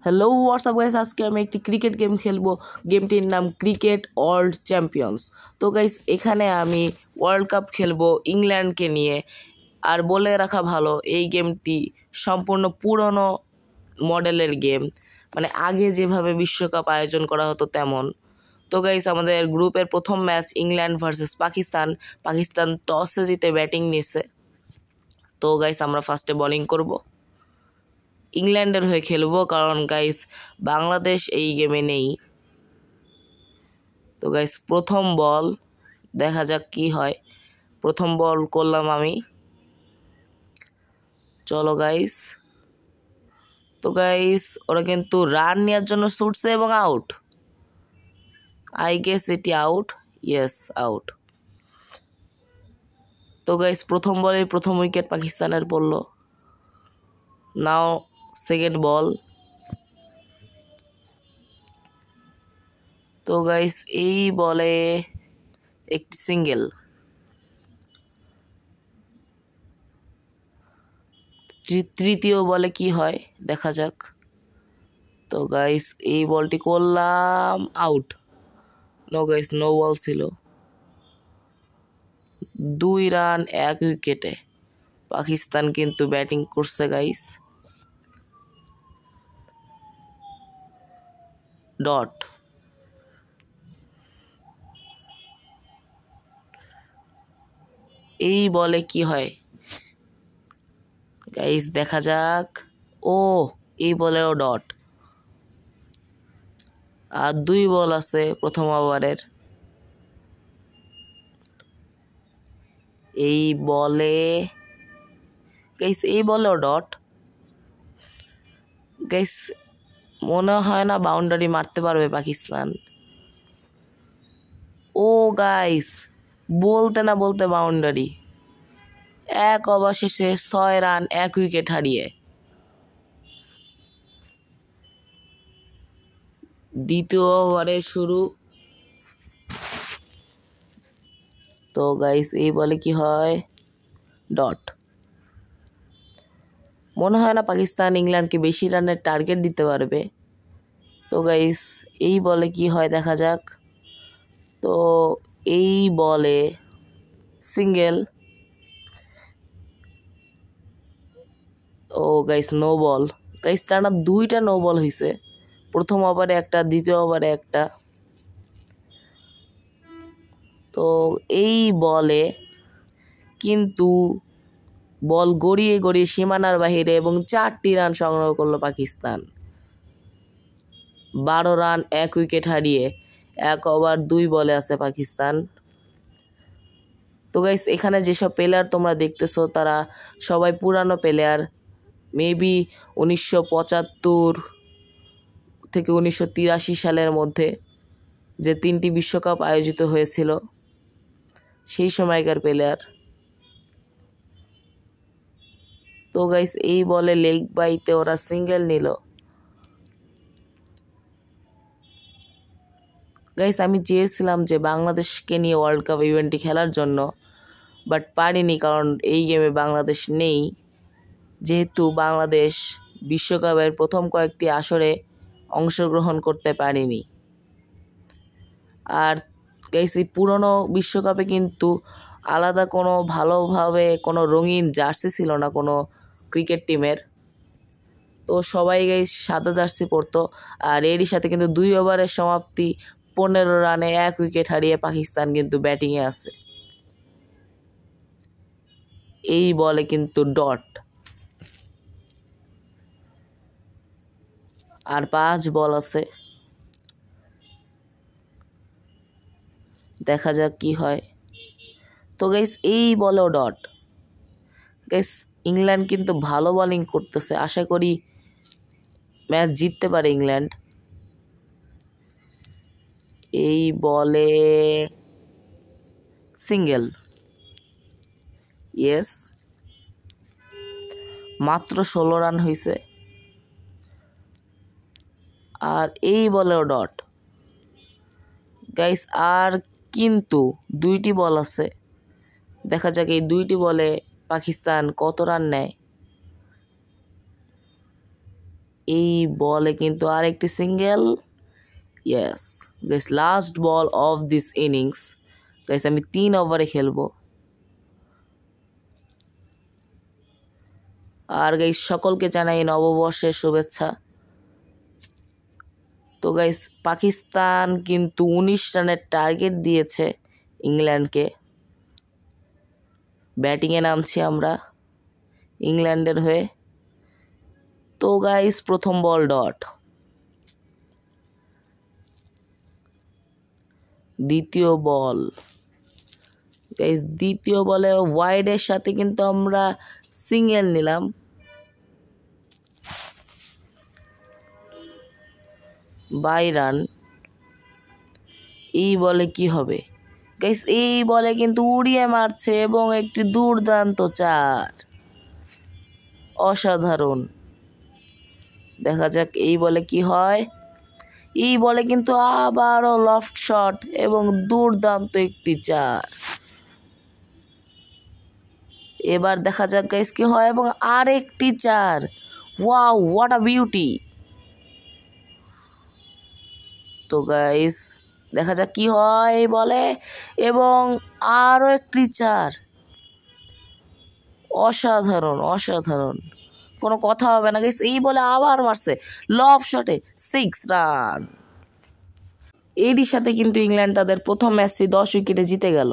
Hello WhatsApp guys, আজকে আমি একটি ক্রিকেট গেম খেলবো। গেমটির নাম ক্রিকেট ওয়ার্ল্ড চ্যাম্পিয়ন্স। তো গাইস, এখানে আমি ওয়ার্ল্ড কাপ খেলবো ইংল্যান্ডকে নিয়ে। আর বলে রাখা ভালো, এই গেমটি সম্পূর্ণ পুরনো মডেলের গেম, মানে আগে যেভাবে বিশ্বকাপ আয়োজন করা হতো তেমন। তো গাইস, আমাদের গ্রুপের প্রথম match England versus Pakistan. Pakistan টসে জিতে ব্যাটিং নিয়েছে। তো গাইস, আমরা ফার্স্টে বোলিং করব। ইংল্যান্ডের হয়ে খেলবো, কারণ গাইস বাংলাদেশ এই গেমে নেই। তো গাইস, প্রথম বল, দেখা যাক কি হয়। প্রথম বল করলাম আমি। চলো গাইস। তো গাইস, ওরা কিন্তু রান নেওয়ার জন্য ছুটছে এবং আউট। আই গেস এটি আউট। Yes, out. তো গাইস, প্রথম বলে প্রথম উইকেট পাকিস্তানের পড়ল। নাও সেকেন্ড বল। তো গাইস, এই বলে একটি সিঙ্গেল। তৃতীয় বলে কি হয় দেখা যাক। তো গাইস, এই বলটি করলাম out. No guys, no ball ছিল। 2 রান 1 উইকেটে পাকিস্তান কিন্তু ব্যাটিং করছে গাইস। ডট। এই বলে কি হয় গাইস, দেখা যাক। ও, এই বলেও ডট। আর 2 বল আছে প্রথম ওভারের। এই বলে গাইস, এই বলেও ডট। গাইস, মনে হয় না বাউন্ডারি মারতে পারবে পাকিস্তান। ও গাইস, বলতে না বলতে বাউন্ডারি। এক ওভার শেষে 6 রান 1 উইকেট হারিয়ে দ্বিতীয় ওভারে শুরু। তো গাইস, এই বলে কি হয়, ডট। মনে হয় না পাকিস্তান ইংল্যান্ডকে বেশি রানের টার্গেট দিতে পারবে। তো গাইস, এই বলে কি হয় দেখা যাক। তো এই বলে সিঙ্গেল। ও গাইস, নো বল। গাইস, টানা 2টা নো বল হয়েছে, প্রথম ওভারে একটা, দ্বিতীয় ওভারে একটা। তো এই বলে কিন্তু বল গড়িয়ে গড়িয়ে সীমানার বাহিরে এবং 4টি রান সংগ্রহ করলো পাকিস্তান। 12 রান 1 উইকেট হারিয়ে 1 ওভার 2 বলে আছে পাকিস্তান। তো গাইস, এখানে যেসব প্লেয়ার তোমরা দেখতেছো তারা সবাই পুরানো প্লেয়ার। মেবি 1975 থেকে 1983 সালের মধ্যে যে 3টি বিশ্বকাপ আয়োজিত হয়েছিল সেই সময়কার প্লেয়ার। তো গাইস, এই বলে লেগ বাইতে ওরা সিঙ্গেল নিল। গাইস, আমি চেয়েছিলাম যে বাংলাদেশকে নিয়ে ওয়ার্ল্ড কাপ ইভেন্টটি খেলার জন্য, বাট পারিনি, কারণ এই গেমে বাংলাদেশ নেই। যেহেতু বাংলাদেশ বিশ্বকাপের প্রথম কয়েকটি আসরে অংশগ্রহণ করতে পারেনি। আর গাইস, এই পুরনো বিশ্বকাপে কিন্তু আলাদা কোনো ভালোভাবে কোনো রঙিন জার্সি ছিল না কোনো ক্রিকেট টিমের। তো সবাই গাইস সাদা জার্সি পরতো। আর এরই সাথে কিন্তু 2 ওভারের সমাপ্তি, 15 রানে 1 উইকেট হারিয়ে পাকিস্তান কিন্তু ব্যাটিংয়ে আছে। এই বলে কিন্তু ডট। আর 5 বল আছে, দেখা যাক কি হয়। তো গাইস, এই বলেও ডট। গাইস, ইংল্যান্ড কিন্তু ভালো বোলিং করতেছে, আশা করি ম্যাচ জিততে পারে ইংল্যান্ড। এই বলে সিঙ্গেল। ইয়েস, মাত্র 16 রান হয়েছে। আর এই বলেও ডট। গাইস, আর কিন্তু 2টি বল আছে, দেখা যাক এই 2টি বলে পাকিস্তান কত রান নেয়। এই বলে কিন্তু আরেকটি single. Yes guys, last ball of this innings. Guys আমি 3 ওভারে খেলবো। আর গাইস সকলকে জানাই নববর্ষের শুভেচ্ছা। তো গাইস পাকিস্তান কিন্তু 19 রানের টার্গেট দিয়েছে ইংল্যান্ডকে। ব্যাটিংয়ে নামছি আমরা ইংল্যান্ডের হয়ে। তো গাইস প্রথম বল ডট, দ্বিতীয় বল। গাইস দ্বিতীয় বলে ওয়াইডের সাথে কিন্তু আমরা সিঙ্গেল নিলাম। Bye run. এই বলে কি হবে? গাইস এই বলে কিন্তু উড়িয়ে মারছে এবং একটি দুর্দান্ত 4। অসাধারণ। দেখা যাক এই বলে কি হয়। এই বলে কিন্তু আবারও লফট শট এবং দুর্দান্ত একটি 4। এবার দেখা যাক গাইস কি হয় এবং আরেকটি 4। Wow, what a beauty. তো গাইস দেখা যাক কি হয় বলে, এবং আরও একটি 4। অসাধারণ অসাধারণ, কোনো কথা হবে না গাইস। এই বলে আবার মারছে লফ শটে 6 রান। এরই সাথে কিন্তু ইংল্যান্ড তাদের প্রথম ম্যাচটি 10 উইকেটে জিতে গেল।